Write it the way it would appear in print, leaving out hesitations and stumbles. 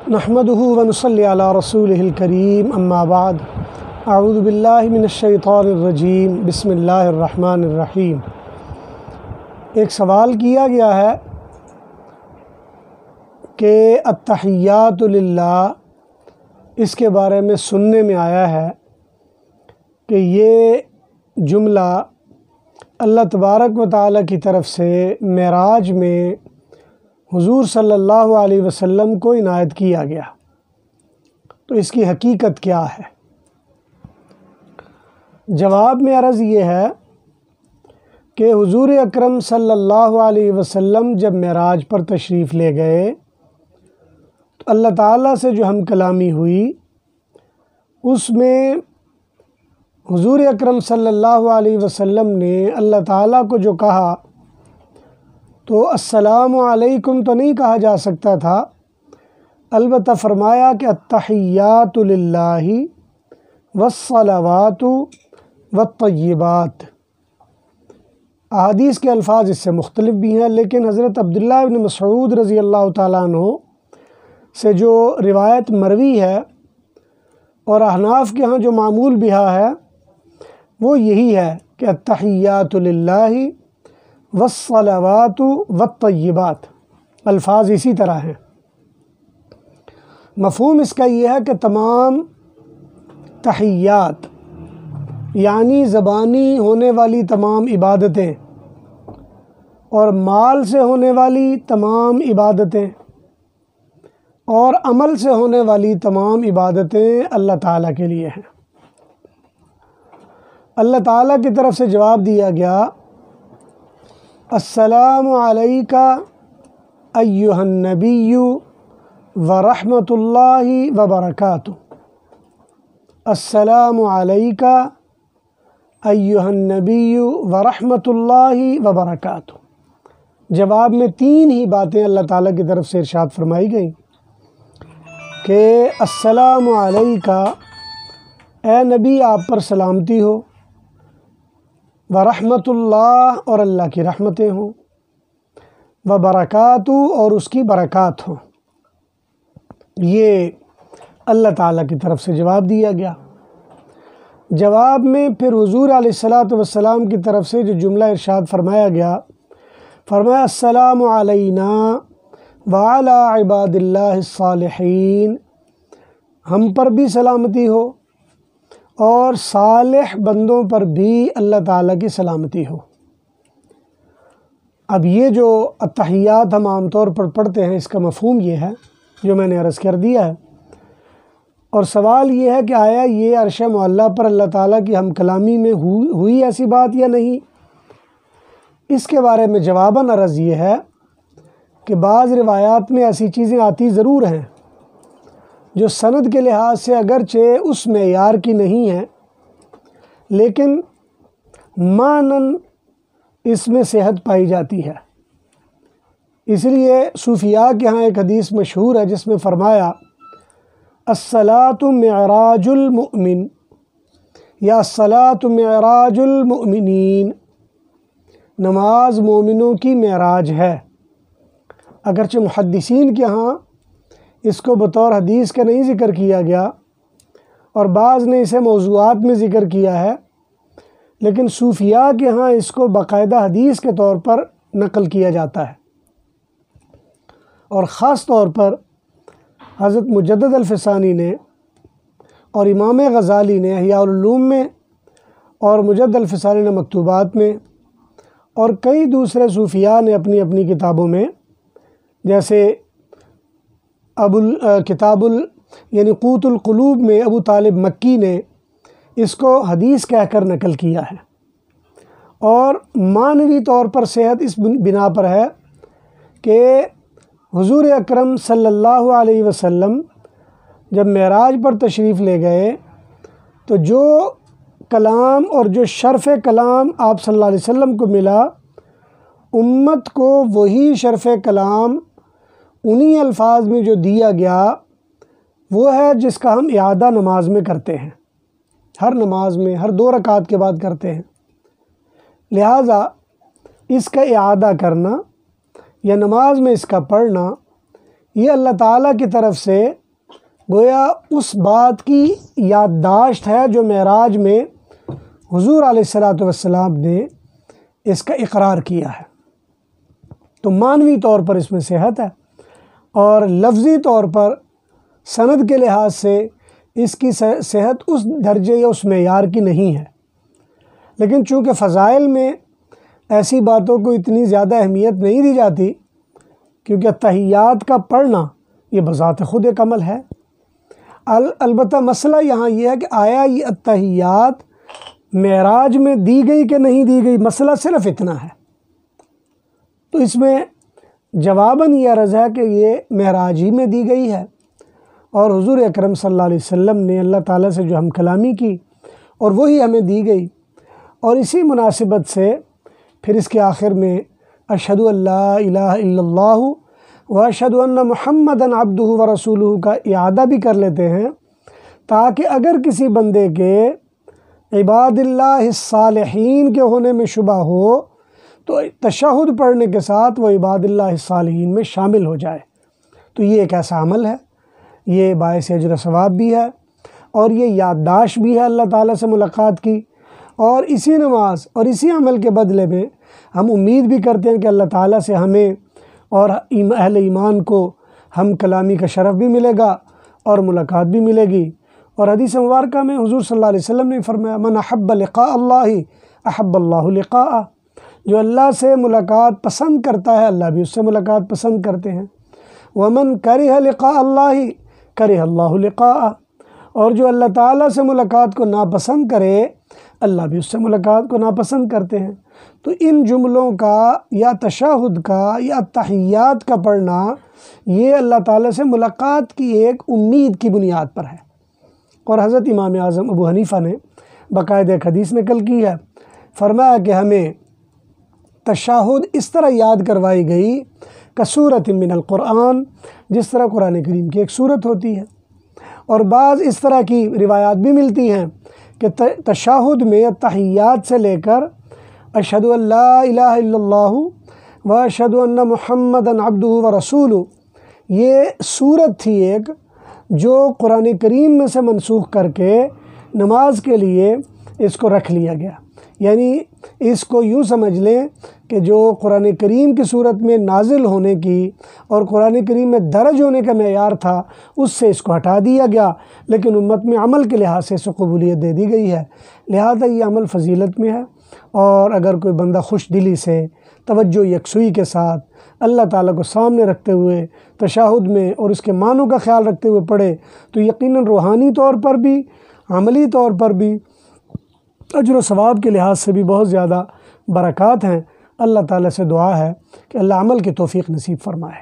نحمده ونصلی علی رسولہ الکریم اما بعد اعوذ باللہ من الشیطان الرجیم بسم اللہ الرحمن الرحیم۔ ایک سوال کیا گیا ہے کہ التحیات للہ، اس کے بارے میں سننے میں آیا ہے کہ یہ جملہ اللہ تبارک و تعالیٰ کی طرف سے معراج میں حضور صلی اللہ علیہ وسلم کو عنایت کیا گیا، تو اس کی حقیقت کیا ہے؟ جواب میں عرض یہ ہے کہ حضور اکرم صلی اللہ علیہ وسلم جب معراج پر تشریف لے گئے تو اللہ تعالیٰ سے جو ہم کلامی ہوئی، اس میں حضور اکرم صلی اللہ علیہ وسلم نے اللہ تعالیٰ کو جو کہا تو السلام علیکم تو نہیں کہا جا سکتا تھا، البتہ فرمایا کہ التحیات للہ والصلوات والطیبات۔ احادیث کے الفاظ اس سے مختلف بھی ہیں، لیکن حضرت عبداللہ بن مسعود رضی اللہ تعالیٰ عنہ سے جو روایت مروی ہے اور احناف کے ہاں جو معمول بہا ہے وہ یہی ہے کہ التحیات للہ والصلوات والطیبات، الفاظ اسی طرح ہیں۔ مفہوم اس کا یہ ہے کہ تمام تحیات یعنی زبانی ہونے والی تمام عبادتیں اور مال سے ہونے والی تمام عبادتیں اور عمل سے ہونے والی تمام عبادتیں اللہ تعالیٰ کے لیے ہیں۔ اللہ تعالیٰ کی طرف سے جواب دیا گیا السلام علیکہ ایہا النبی ورحمۃ اللہ وبرکاتہ۔ السلام علیکہ ایہا النبی ورحمۃ اللہ وبرکاتہ۔ جواب میں تین ہی باتیں اللہ تعالیٰ کی طرف سے ارشاد فرمائی گئیں کہ السلام علیکہ، اے نبی آپ پر سلامتی ہو، ورحمۃ اللہ اور اللہ کی رحمتیں ہوں، وبرکاتہ اور اس کی برکات ہوں۔ یہ اللہ تعالیٰ کی طرف سے جواب دیا گیا۔ جواب میں پھر حضور علیہ الصلاۃ والسلام کی طرف سے جو جملہ ارشاد فرمایا گیا، فرمایا السلام علینا وعلی عباد اللہ الصالحین، ہم پر بھی سلامتی ہو اور صالح بندوں پر بھی اللہ تعالیٰ کی سلامتی ہو۔ اب یہ جو التحیات ہم عام طور پر پڑھتے ہیں، اس کا مفہوم یہ ہے جو میں نے عرض کر دیا ہے، اور سوال یہ ہے کہ آیا یہ عرش معلیٰ پر اللہ تعالیٰ کی ہم کلامی میں ہوئی ایسی بات یا نہیں؟ اس کے بارے میں جواباً عرض یہ ہے کہ بعض روایات میں ایسی چیزیں آتی ضرور ہیں جو سند کے لحاظ سے اگرچہ اس معیار کی نہیں ہیں، لیکن معناً اس میں صحت پائی جاتی ہے۔ اس لیے صوفیاء کے ہاں ایک حدیث مشہور ہے جس میں فرمایا الصلاۃ معراج المؤمن یا الصلاۃ معراج المؤمنین، نماز مومنوں کی معراج ہے۔ اگرچہ محدثین کے ہاں اس کو بطور حدیث کا نہیں ذکر کیا گیا اور بعض نے اسے موضوعات میں ذکر کیا ہے، لیکن صوفیاء کے ہاں اس کو باقاعدہ حدیث کے طور پر نقل کیا جاتا ہے، اور خاص طور پر حضرت مجدد الفسانی نے اور امام غزالی نے احیاء العلوم میں اور مجدد الفسانی نے مکتوبات میں اور کئی دوسرے صوفیاء نے اپنی اپنی کتابوں میں، جیسے یعنی قوت القلوب میں ابو طالب مکی نے اس کو حدیث کہہ کر نقل کیا ہے، اور معنوی طور پر صحت اس بنا پر ہے کہ حضور اکرم صلی اللہ علیہ وسلم جب معراج پر تشریف لے گئے تو جو کلام اور جو شرف کلام آپ صلی اللہ علیہ وسلم کو ملا، امت کو وہی شرف کلام انہی الفاظ میں جو دیا گیا وہ ہے جس کا ہم اعادہ نماز میں کرتے ہیں، ہر نماز میں ہر 2 رکعت کے بعد کرتے ہیں۔ لہٰذا اس کا اعادہ کرنا یا نماز میں اس کا پڑھنا یہ اللہ تعالیٰ کی طرف سے گویا اس بات کی یادداشت ہے جو معراج میں حضور علیہ الصلوۃ والسلام نے اس کا اقرار کیا ہے۔ تو معنوی طور پر اس میں صحت ہے، اور لفظی طور پر سند کے لحاظ سے اس کی صحت اس درجے یا اس معیار کی نہیں ہے، لیکن چونکہ فضائل میں ایسی باتوں کو اتنی زیادہ اہمیت نہیں دی جاتی، کیونکہ التحیات کا پڑھنا یہ بذات خود ایک عمل ہے۔ البتہ مسئلہ یہاں یہ ہے کہ آیا یہ التحیات معراج میں دی گئی کہ نہیں دی گئی، مسئلہ صرف اتنا ہے۔ تو اس میں جواباً یہ عرض ہے کہ یہ معراج ہی میں دی گئی ہے، اور حضور اکرم صلی اللہ علیہ وسلم نے اللہ تعالیٰ سے جو ہم کلامی کی اور وہی ہمیں دی گئی، اور اسی مناسبت سے پھر اس کے آخر میں اشہد ان لا الہ الا اللہ واشہد ان محمدً عبدہ ورسولہ کا اعادہ بھی کر لیتے ہیں، تاکہ اگر کسی بندے کے عباد اللہ الصالحین کے ہونے میں شبہ ہو تو تشہد پڑھنے کے ساتھ وہ عباد اللہ الصالحین میں شامل ہو جائے۔ تو یہ ایک ایسا عمل ہے، یہ باعث اجر و ثواب بھی ہے، اور یہ یادداشت بھی ہے اللہ تعالیٰ سے ملاقات کی، اور اسی نماز اور اسی عمل کے بدلے میں ہم امید بھی کرتے ہیں کہ اللہ تعالیٰ سے ہمیں اور اہل ایمان کو ہم کلامی کا شرف بھی ملے گا اور ملاقات بھی ملے گی۔ اور حدیث مبارکہ میں حضور صلی اللہ علیہ وسلم نے فرمایا من احب لقاء اللہ احب اللہ لقاءہ، جو اللہ سے ملاقات پسند کرتا ہے اللہ بھی اس سے ملاقات پسند کرتے ہیں۔ ومن کرہ لقاء اللہ کرہ اللہ لقاءہ، اور جو اللہ تعالیٰ سے ملاقات کو ناپسند کرے اللہ بھی اس سے ملاقات کو ناپسند کرتے ہیں۔ تو ان جملوں کا یا تشہد کا یا تحیات کا پڑھنا یہ اللہ تعالیٰ سے ملاقات کی ایک امید کی بنیاد پر ہے۔ اور حضرت امام اعظم ابو حنیفہ نے باقاعدہ ایک حدیث نقل کی ہے، فرمایا کہ ہمیں تشہد اس طرح یاد کروائی گئی کسورۃ من القرآن، جس طرح قرآن کریم کی ایک سورت ہوتی ہے۔ اور بعض اس طرح کی روایات بھی ملتی ہیں کہ تشہد میں تحیات سے لے کر اشہد ان لا الہ الا اللہ و اشہد ان محمدً عبدہ ورسولہ، یہ سورت تھی ایک جو قرآن کریم میں سے منسوخ کر کے نماز کے لیے اس کو رکھ لیا گیا۔ یعنی اس کو یوں سمجھ لیں کہ جو قرآن کریم کی صورت میں نازل ہونے کی اور قرآن کریم میں درج ہونے کا معیار تھا اس سے اس کو ہٹا دیا گیا، لیکن امت میں عمل کے لحاظ سے اس کو قبولیت دے دی گئی ہے، لہذا یہ عمل فضیلت میں ہے۔ اور اگر کوئی بندہ خوش دلی سے توجہ یکسوئی کے ساتھ اللہ تعالیٰ کو سامنے رکھتے ہوئے تشہد میں اور اس کے معنوں کا خیال رکھتے ہوئے پڑھے تو یقیناً روحانی طور پر بھی عملی طور پر بھی اجر و ثواب کے لحاظ سے بھی بہت زیادہ برکات ہیں۔ اللہ تعالیٰ سے دعا ہے کہ اللہ عمل کی توفیق نصیب فرمائے۔